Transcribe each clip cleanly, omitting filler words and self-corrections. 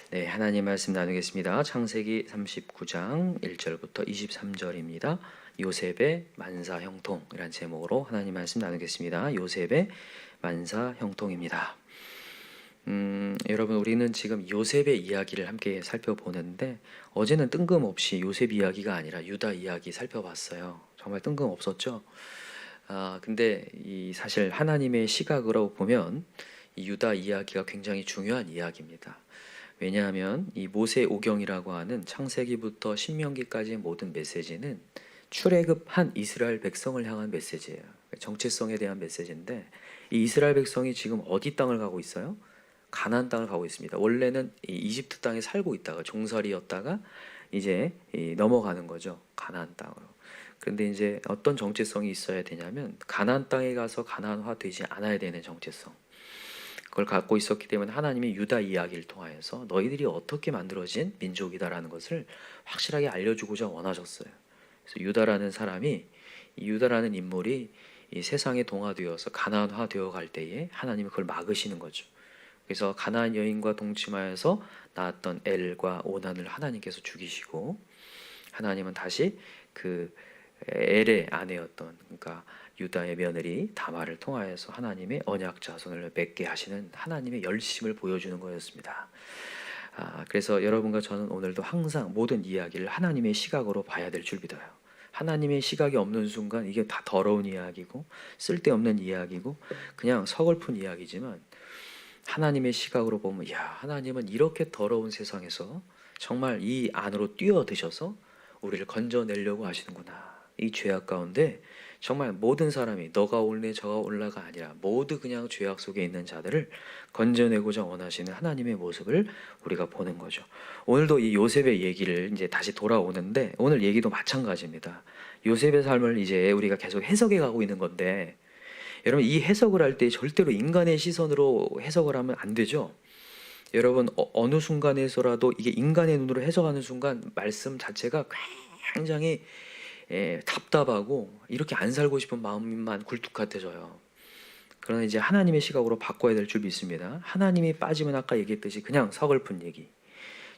네, 하나님 말씀 나누겠습니다. 창세기 39장 1절부터 23절입니다. 요셉의 만사 형통이란 제목으로 하나님 말씀 나누겠습니다. 요셉의 만사 형통입니다. 여러분, 우리는 지금 요셉의 이야기를 함께 살펴보는데, 어제는 뜬금없이 요셉 이야기가 아니라 유다 이야기 살펴봤어요. 정말 뜬금없었죠. 근데 이 사실 하나님의 시각으로 보면 이 유다 이야기가 굉장히 중요한 이야기입니다. 왜냐하면 이 모세오경이라고 하는 창세기부터 신명기까지의 모든 메시지는 출애굽한 이스라엘 백성을 향한 메시지예요. 정체성에 대한 메시지인데, 이 이스라엘 백성이 지금 어디 땅을 가고 있어요? 가나안 땅을 가고 있습니다. 원래는 이 이집트 땅에 살고 있다가 종살이였다가 이제 넘어가는 거죠. 가나안 땅으로. 그런데 이제 어떤 정체성이 있어야 되냐면, 가나안 땅에 가서 가나안화 되지 않아야 되는 정체성, 그걸 갖고 있었기 때문에 하나님이 유다 이야기를 통하여서 너희들이 어떻게 만들어진 민족이다라는 것을 확실하게 알려주고자 원하셨어요. 그래서 유다라는 사람이, 이 유다라는 인물이 이 세상에 동화되어서 가나안화 되어 갈 때에 하나님이 그걸 막으시는 거죠. 그래서 가나안 여인과 동침하여서 낳았던 엘과 오난을 하나님께서 죽이시고, 하나님은 다시 그 엘의 아내였던, 그러니까 유다의 며느리 다말을 통하여서 하나님의 언약 자손을 맺게 하시는 하나님의 열심을 보여주는 거였습니다. 그래서 여러분과 저는 오늘도 항상 모든 이야기를 하나님의 시각으로 봐야 될 줄 믿어요. 하나님의 시각이 없는 순간 이게 다 더러운 이야기고 쓸데없는 이야기고 그냥 서글픈 이야기지만, 하나님의 시각으로 보면, 야, 하나님은 이렇게 더러운 세상에서 정말 이 안으로 뛰어드셔서 우리를 건져내려고 하시는구나. 이 죄악 가운데 정말 모든 사람이 너가 올래 저가 올라가 아니라 모두 그냥 죄악 속에 있는 자들을 건져내고자 원하시는 하나님의 모습을 우리가 보는 거죠. 오늘도 이 요셉의 얘기를 이제 다시 돌아오는데, 오늘 얘기도 마찬가지입니다. 요셉의 삶을 이제 우리가 계속 해석해 가고 있는 건데, 여러분, 이 해석을 할 때 절대로 인간의 시선으로 해석을 하면 안 되죠. 여러분, 어느 순간에서라도 이게 인간의 눈으로 해석하는 순간 말씀 자체가 굉장히 답답하고 이렇게 안 살고 싶은 마음만 굴뚝 같아져요. 그러나 이제 하나님의 시각으로 바꿔야 될 줄 믿습니다. 하나님이 빠지면 아까 얘기했듯이 그냥 서글픈 얘기,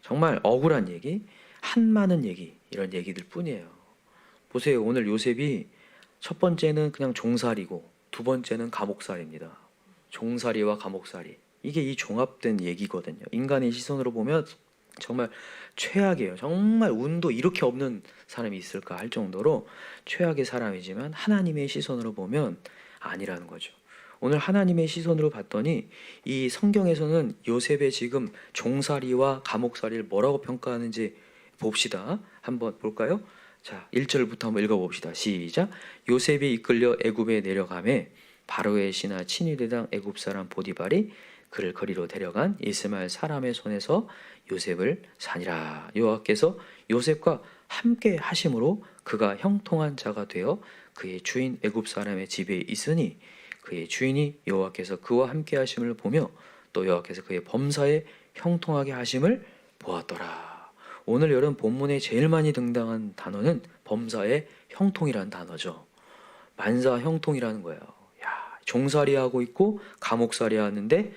정말 억울한 얘기, 한많은 얘기, 이런 얘기들 뿐이에요. 보세요. 오늘 요셉이 첫 번째는 그냥 종살이고 두 번째는 감옥살이입니다. 종살이와 감옥살이, 이게 이 종합된 얘기거든요. 인간의 시선으로 보면 정말 최악이에요. 정말 운도 이렇게 없는 사람이 있을까 할 정도로 최악의 사람이지만, 하나님의 시선으로 보면 아니라는 거죠. 오늘 하나님의 시선으로 봤더니 이 성경에서는 요셉의 지금 종살이와 감옥살이를 뭐라고 평가하는지 봅시다. 한번 볼까요? 자, 1절부터 한번 읽어봅시다. 시작. 요셉이 이끌려 애굽에 내려가매 바로의 신하 친위대당 애굽 사람 보디발이 그를 거리로 데려간 이스마엘 사람의 손에서 요셉을 사니라. 여호와께서 요셉과 함께 하심으로 그가 형통한 자가 되어 그의 주인 애굽 사람의 집에 있으니, 그의 주인이 여호와께서 그와 함께 하심을 보며 또 여호와께서 그의 범사에 형통하게 하심을 보았더라. 오늘 여러분 본문에 제일 많이 등장한 단어는 범사의 형통이라는 단어죠. 만사 형통이라는 거예요. 야, 종살이 하고 있고 감옥살이 하는데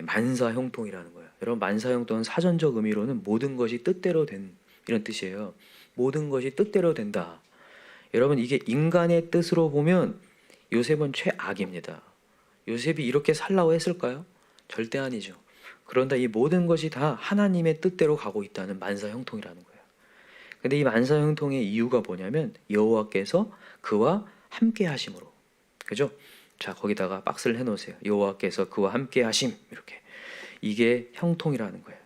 만사 형통이라는 거예요. 여러분, 만사 형통은 사전적 의미로는 모든 것이 뜻대로 된, 이런 뜻이에요. 모든 것이 뜻대로 된다. 여러분, 이게 인간의 뜻으로 보면 요셉은 최악입니다. 요셉이 이렇게 살라고 했을까요? 절대 아니죠. 그런데 이 모든 것이 다 하나님의 뜻대로 가고 있다는 만사 형통이라는 거예요. 근데 이 만사 형통의 이유가 뭐냐면 여호와께서 그와 함께 하심으로. 그죠? 자, 거기다가 박스를 해놓으세요. 여호와께서 그와 함께 하심, 이렇게. 이게 형통이라는 거예요.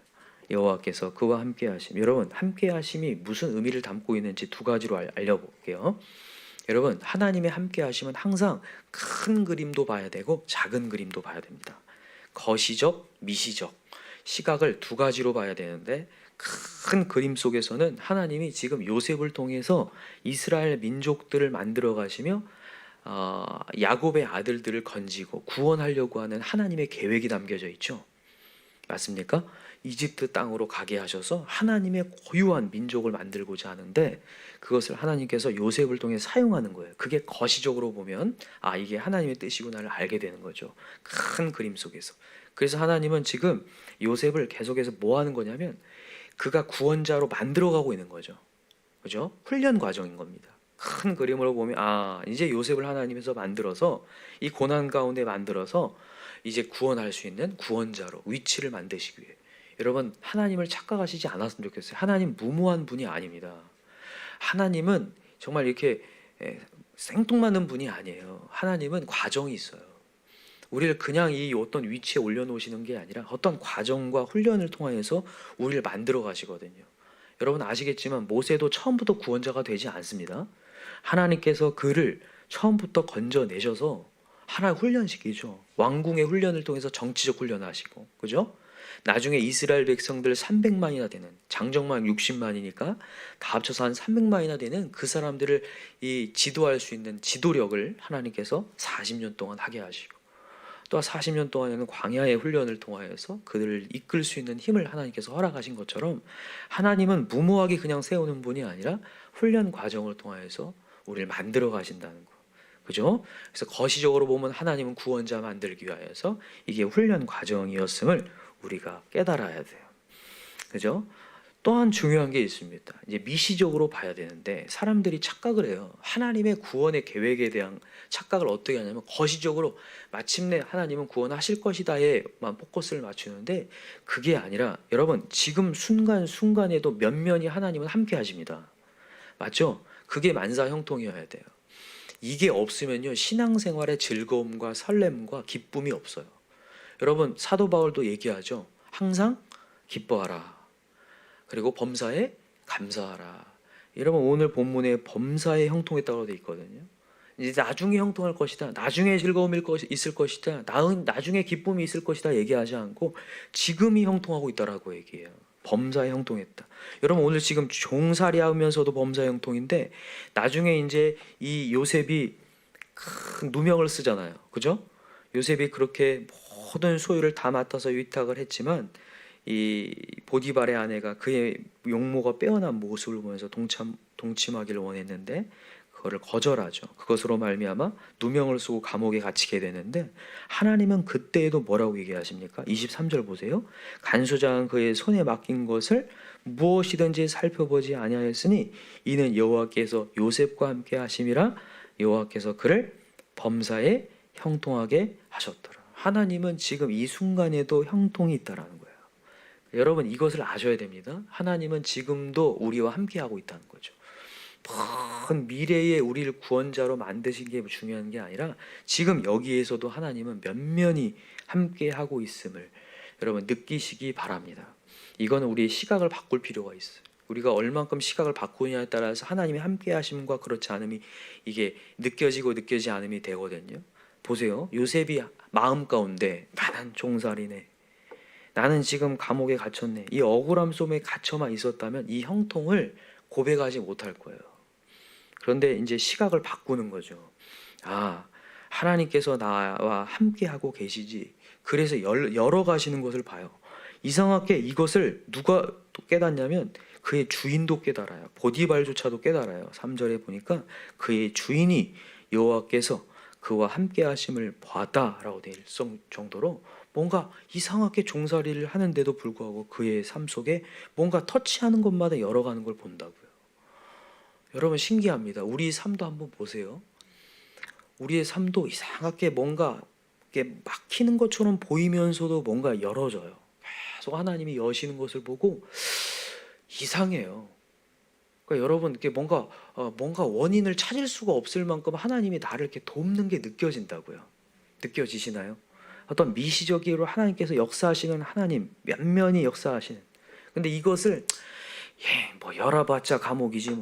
여호와께서 그와 함께 하심. 여러분, 함께 하심이 무슨 의미를 담고 있는지 두 가지로 알려볼게요. 여러분, 하나님의 함께 하심은 항상 큰 그림도 봐야 되고 작은 그림도 봐야 됩니다. 거시적, 미시적 시각을 두 가지로 봐야 되는데, 큰 그림 속에서는 하나님이 지금 요셉을 통해서 이스라엘 민족들을 만들어 가시며 야곱의 아들들을 건지고 구원하려고 하는 하나님의 계획이 담겨져 있죠. 맞습니까? 이집트 땅으로 가게 하셔서 하나님의 고유한 민족을 만들고자 하는데, 그것을 하나님께서 요셉을 통해 사용하는 거예요. 그게 거시적으로 보면 이게 하나님의 뜻이구나를 알게 되는 거죠. 큰 그림 속에서. 그래서 하나님은 지금 요셉을 계속해서 뭐 하는 거냐면 그가 구원자로 만들어가고 있는 거죠. 그죠? 훈련 과정인 겁니다. 큰 그림으로 보면 이제 요셉을 하나님에서 만들어서 이 고난 가운데 만들어서 이제 구원할 수 있는 구원자로 위치를 만드시기 위해. 여러분, 하나님을 착각하시지 않았으면 좋겠어요. 하나님 무모한 분이 아닙니다. 하나님은 정말 이렇게 생뚱맞는 분이 아니에요. 하나님은 과정이 있어요. 우리를 그냥 이 어떤 위치에 올려놓으시는 게 아니라 어떤 과정과 훈련을 통하여서 우리를 만들어 가시거든요. 여러분 아시겠지만 모세도 처음부터 구원자가 되지 않습니다. 하나님께서 그를 처음부터 건져내셔서 하나의 훈련시키죠. 왕궁의 훈련을 통해서 정치적 훈련을 하시고, 그죠? 나중에 이스라엘 백성들 300만이나 되는, 장정만 60만이니까 다 합쳐서 한 300만이나 되는 그 사람들을 이 지도할 수 있는 지도력을 하나님께서 40년 동안 하게 하시고, 또 40년 동안에는 광야의 훈련을 통하여서 그들을 이끌 수 있는 힘을 하나님께서 허락하신 것처럼 하나님은 무모하게 그냥 세우는 분이 아니라 훈련 과정을 통하여서 우리를 만들어 가신다는 거. 그죠? 그래서 거시적으로 보면 하나님은 구원자 만들기 위하여서 이게 훈련 과정이었음을 우리가 깨달아야 돼요. 그죠? 또한 중요한 게 있습니다. 이제 미시적으로 봐야 되는데 사람들이 착각을 해요. 하나님의 구원의 계획에 대한 착각을 어떻게 하냐면 거시적으로 마침내 하나님은 구원하실 것이다에만 포커스를 맞추는데 그게 아니라 여러분 지금 순간순간에도 면면이 하나님은 함께 하십니다. 맞죠? 그게 만사형통이어야 돼요. 이게 없으면요 신앙생활의 즐거움과 설렘과 기쁨이 없어요. 여러분 사도 바울도 얘기하죠. 항상 기뻐하라. 그리고 범사에 감사하라. 여러분 오늘 본문에 범사에 형통했다고 되어 있거든요. 이제 나중에 형통할 것이다. 나중에 즐거움이 있을 것이다. 나중에 기쁨이 있을 것이다 얘기하지 않고 지금이 형통하고 있다라고 얘기해요. 범사에 형통했다. 여러분 오늘 지금 종살이 하면서도 범사에 형통인데 나중에 이제 이 요셉이 큰 누명을 쓰잖아요. 그죠? 요셉이 그렇게 모든 소유를 다 맡아서 위탁을 했지만 이 보디발의 아내가 그의 용모가 빼어난 모습을 보면서 동침하기를 원했는데 그거를 거절하죠. 그것으로 말미암아 누명을 쓰고 감옥에 갇히게 되는데 하나님은 그때에도 뭐라고 얘기하십니까? 23절 보세요. 간수장은 그의 손에 맡긴 것을 무엇이든지 살펴보지 아니하였으니 이는 여호와께서 요셉과 함께 하심이라 여호와께서 그를 범사에 형통하게 하셨더라. 하나님은 지금 이 순간에도 형통이 있다라는 거예요. 여러분 이것을 아셔야 됩니다. 하나님은 지금도 우리와 함께하고 있다는 거죠. 먼 미래에 우리를 구원자로 만드신 게 중요한 게 아니라 지금 여기에서도 하나님은 면면히 함께하고 있음을 여러분 느끼시기 바랍니다. 이거는 우리의 시각을 바꿀 필요가 있어요. 우리가 얼만큼 시각을 바꾸냐에 따라서 하나님의 함께하심과 그렇지 않음이 이게 느껴지고 느껴지지 않음이 되거든요. 보세요. 요셉이 마음 가운데 나는 종살이네. 나는 지금 감옥에 갇혔네. 이 억울함 속에 갇혀만 있었다면 이 형통을 고백하지 못할 거예요. 그런데 이제 시각을 바꾸는 거죠. 하나님께서 나와 함께하고 계시지. 그래서 열어가시는 것을 봐요. 이상하게 이것을 누가 깨닫냐면 그의 주인도 깨달아요. 보디발조차도 깨달아요. 3절에 보니까 그의 주인이 여호와께서 그와 함께 하심을 봤다라고 되어 있을 정도로 뭔가 이상하게 종살이를 하는데도 불구하고 그의 삶 속에 뭔가 터치하는 것마다 열어가는 걸 본다고요. 여러분 신기합니다. 우리 삶도 한번 보세요. 우리의 삶도 이상하게 뭔가 이렇게 막히는 것처럼 보이면서도 뭔가 열어져요. 계속 하나님이 여시는 것을 보고 이상해요. 그러니까 여러분 이렇게 뭔가 원인을 찾을 수가 없을 만큼 하나님이 나를 이렇게 돕는 게 느껴진다고요. 느껴지시나요? 어떤 미시적으로 하나님께서 역사하시는 하나님 면면히 역사하시는. 근데 이것을 뭐 열어봤자 감옥이지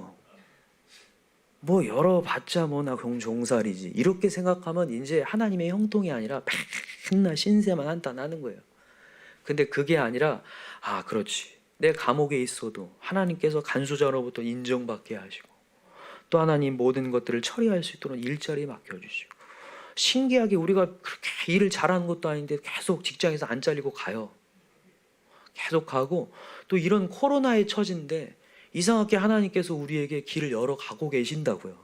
뭐 열어봤자 나 종살이지 이렇게 생각하면 이제 하나님의 형통이 아니라 맨날 신세만 한탄하는 거예요. 근데 그게 아니라 그렇지. 내 감옥에 있어도 하나님께서 간수자로부터 인정받게 하시고 또 하나님 모든 것들을 처리할 수 있도록 일자리 맡겨주시고 신기하게 우리가 그렇게 일을 잘하는 것도 아닌데 계속 직장에서 안 잘리고 가요. 계속 가고 또 이런 코로나의 처지인데 이상하게 하나님께서 우리에게 길을 열어가고 계신다고요.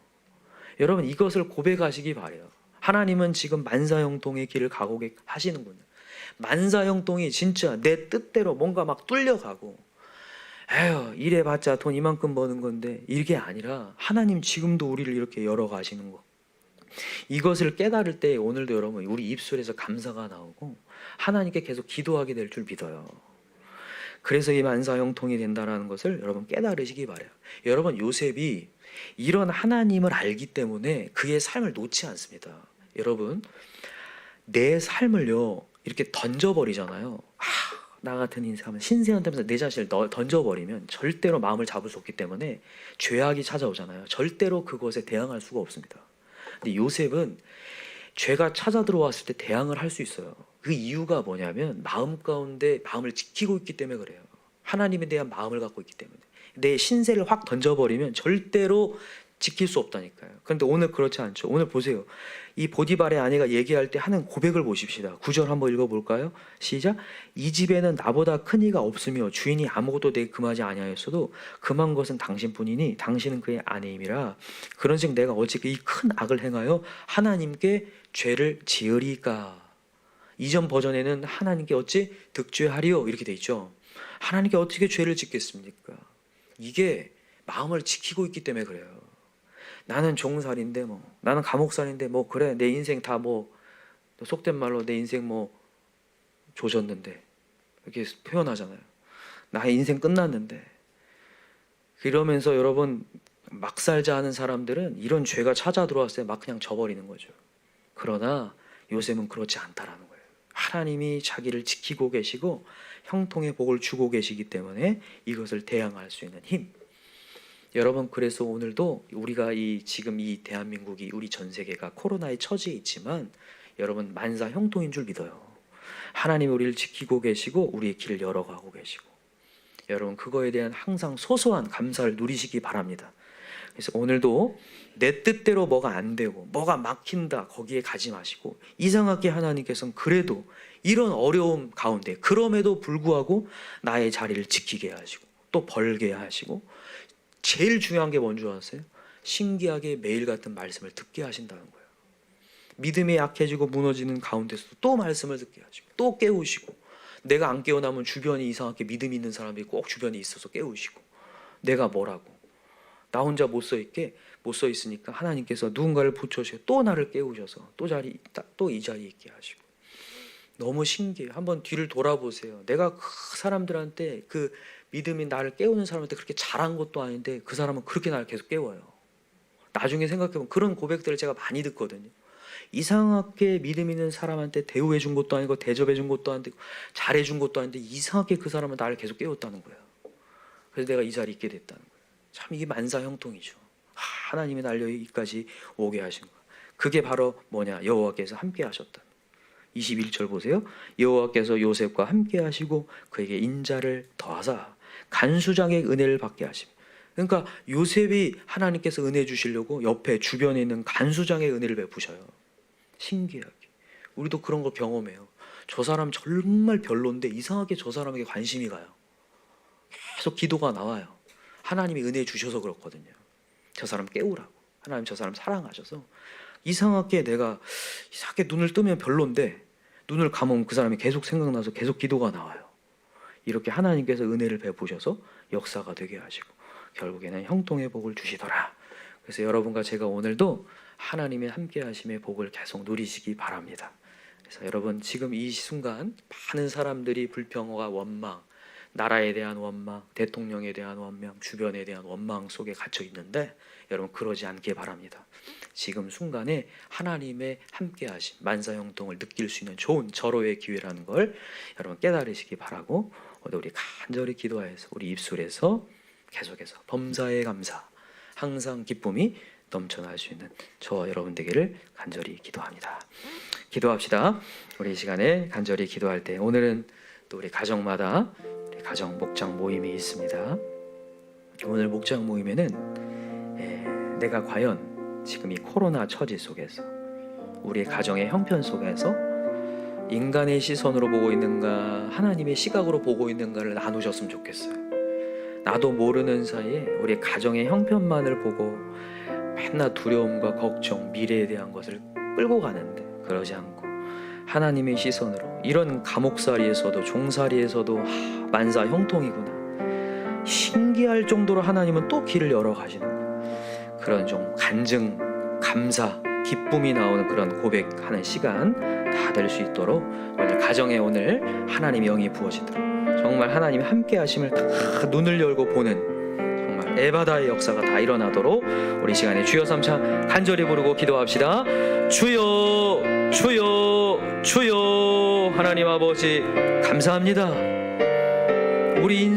여러분 이것을 고백하시기 바래요. 하나님은 지금 만사형통의 길을 가고 하시는군요. 만사 형통이 진짜 내 뜻대로 뭔가 막 뚫려가고, 에휴 이래봤자 돈 이만큼 버는 건데, 이게 아니라 하나님 지금도 우리를 이렇게 열어가시는 거, 이것을 깨달을 때 오늘도 여러분 우리 입술에서 감사가 나오고 하나님께 계속 기도하게 될 줄 믿어요. 그래서 이 만사 형통이 된다는 것을 여러분 깨달으시기 바라요. 여러분 요셉이 이런 하나님을 알기 때문에 그의 삶을 놓지 않습니다. 여러분 내 삶을요 이렇게 던져버리잖아요. 나 같은 인생하면 신세한다면서 내 자신을 던져버리면 절대로 마음을 잡을 수 없기 때문에 죄악이 찾아오잖아요. 절대로 그것에 대항할 수가 없습니다. 근데 요셉은 죄가 찾아 들어왔을 때 대항을 할 수 있어요. 그 이유가 뭐냐면 마음 가운데 마음을 지키고 있기 때문에 그래요. 하나님에 대한 마음을 갖고 있기 때문에. 내 신세를 확 던져버리면 절대로 지킬 수 없다니까요. 그런데 오늘 그렇지 않죠. 오늘 보세요. 이 보디발의 아내가 얘기할 때 하는 고백을 보십시다. 9절 한번 읽어볼까요? 시작. 이 집에는 나보다 큰 이가 없으며 주인이 아무것도 내게 금하지 아니하였어도 금한 것은 당신뿐이니 당신은 그의 아내임이라. 그런즉 내가 어찌 이 큰 악을 행하여 하나님께 죄를 지으리까. 이전 버전에는 하나님께 어찌 득죄하리요 이렇게 돼 있죠. 하나님께 어떻게 죄를 짓겠습니까? 이게 마음을 지키고 있기 때문에 그래요. 나는 종살인데 나는 감옥살인데 그래 내 인생 다 속된 말로 내 인생 조졌는데 이렇게 표현하잖아요. 나의 인생 끝났는데. 그러면서 여러분 막 살자 하는 사람들은 이런 죄가 찾아 들어왔을 때 막 그냥 져버리는 거죠. 그러나 요셉은 그렇지 않다라는 거예요. 하나님이 자기를 지키고 계시고 형통의 복을 주고 계시기 때문에 이것을 대항할 수 있는 힘. 여러분 그래서 오늘도 우리가 지금 이 대한민국이 우리 전 세계가 코로나에 처지에 있지만 여러분 만사 형통인 줄 믿어요. 하나님이 우리를 지키고 계시고 우리의 길을 열어가고 계시고, 여러분 그거에 대한 항상 소소한 감사를 누리시기 바랍니다. 그래서 오늘도 내 뜻대로 뭐가 안 되고 뭐가 막힌다 거기에 가지 마시고, 이상하게 하나님께서는 그래도 이런 어려움 가운데 그럼에도 불구하고 나의 자리를 지키게 하시고 또 벌게 하시고, 제일 중요한 게 뭔지 아세요? 신기하게 매일 같은 말씀을 듣게 하신다는 거예요. 믿음이 약해지고 무너지는 가운데서도 또 말씀을 듣게 하시고 또 깨우시고, 내가 안 깨어나면 주변이 이상하게 믿음 있는 사람들이 꼭 주변에 있어서 깨우시고, 내가 뭐라고 나 혼자 못 서 있으니까 하나님께서 누군가를 붙여서 또 나를 깨우셔서 또 이 자리에 있게 하시고. 너무 신기해요. 한번 뒤를 돌아보세요. 내가 그 사람들한테 그 믿음이 나를 깨우는 사람한테 그렇게 잘한 것도 아닌데 그 사람은 그렇게 나를 계속 깨워요. 나중에 생각해보면 그런 고백들을 제가 많이 듣거든요. 이상하게 믿음 있는 사람한테 대우해 준 것도 아니고 대접해 준 것도 아닌데 잘해 준 것도 아닌데 이상하게 그 사람은 나를 계속 깨웠다는 거예요. 그래서 내가 이 자리에 있게 됐다는 거예요. 참 이게 만사형통이죠. 하나님이 날 여기까지 오게 하신 거. 그게 바로 뭐냐? 여호와께서 함께 하셨다. 21절 보세요. 여호와께서 요셉과 함께 하시고 그에게 인자를 더하사 간수장의 은혜를 받게 하십니다. 그러니까 요셉이 하나님께서 은혜 주시려고 옆에 주변에 있는 간수장의 은혜를 베푸셔요. 신기하게. 우리도 그런 걸 경험해요. 저 사람 정말 별론데 이상하게 저 사람에게 관심이 가요. 계속 기도가 나와요. 하나님이 은혜 주셔서 그렇거든요. 저 사람 깨우라고. 하나님 저 사람 사랑하셔서. 이상하게 내가 이상하게 눈을 뜨면 별론데 눈을 감으면 그 사람이 계속 생각나서 계속 기도가 나와요. 이렇게 하나님께서 은혜를 베푸셔서 역사가 되게 하시고 결국에는 형통의 복을 주시더라. 그래서 여러분과 제가 오늘도 하나님의 함께 하심의 복을 계속 누리시기 바랍니다. 그래서 여러분 지금 이 순간 많은 사람들이 불평과 원망, 나라에 대한 원망, 대통령에 대한 원망, 주변에 대한 원망 속에 갇혀 있는데 여러분 그러지 않길 바랍니다. 지금 순간에 하나님의 함께하심, 만사형통을 느낄 수 있는 좋은 절호의 기회라는 걸 여러분 깨달으시기 바라고, 오늘 우리 간절히 기도해서 우리 입술에서 계속해서 범사에 감사, 항상 기쁨이 넘쳐날 수 있는 저와 여러분 되기를 간절히 기도합니다. 기도합시다. 우리 이 시간에 간절히 기도할 때 오늘은 또 우리 가정마다 우리 가정 목장 모임이 있습니다. 오늘 목장 모임에는 내가 과연 지금 이 코로나 처지 속에서 우리의 가정의 형편 속에서 인간의 시선으로 보고 있는가 하나님의 시각으로 보고 있는가를 나누셨으면 좋겠어요. 나도 모르는 사이에 우리 가정의 형편만을 보고 맨날 두려움과 걱정, 미래에 대한 것을 끌고 가는데 그러지 않고 하나님의 시선으로 이런 감옥살이에서도 종살이에서도 만사 형통이구나, 신기할 정도로 하나님은 또 길을 열어 가시는 그런 좀 간증, 감사, 기쁨이 나오는 그런 고백하는 시간 다 될 수 있도록 오늘 가정에 오늘 하나님의 영이 부어지도록 정말 하나님이 함께 하심을 다 눈을 열고 보는 정말 에바다의 역사가 다 일어나도록 우리 시간에 주여 삼차 간절히 부르고 기도합시다. 주여 주여 주여. 하나님 아버지 감사합니다. 우리 인생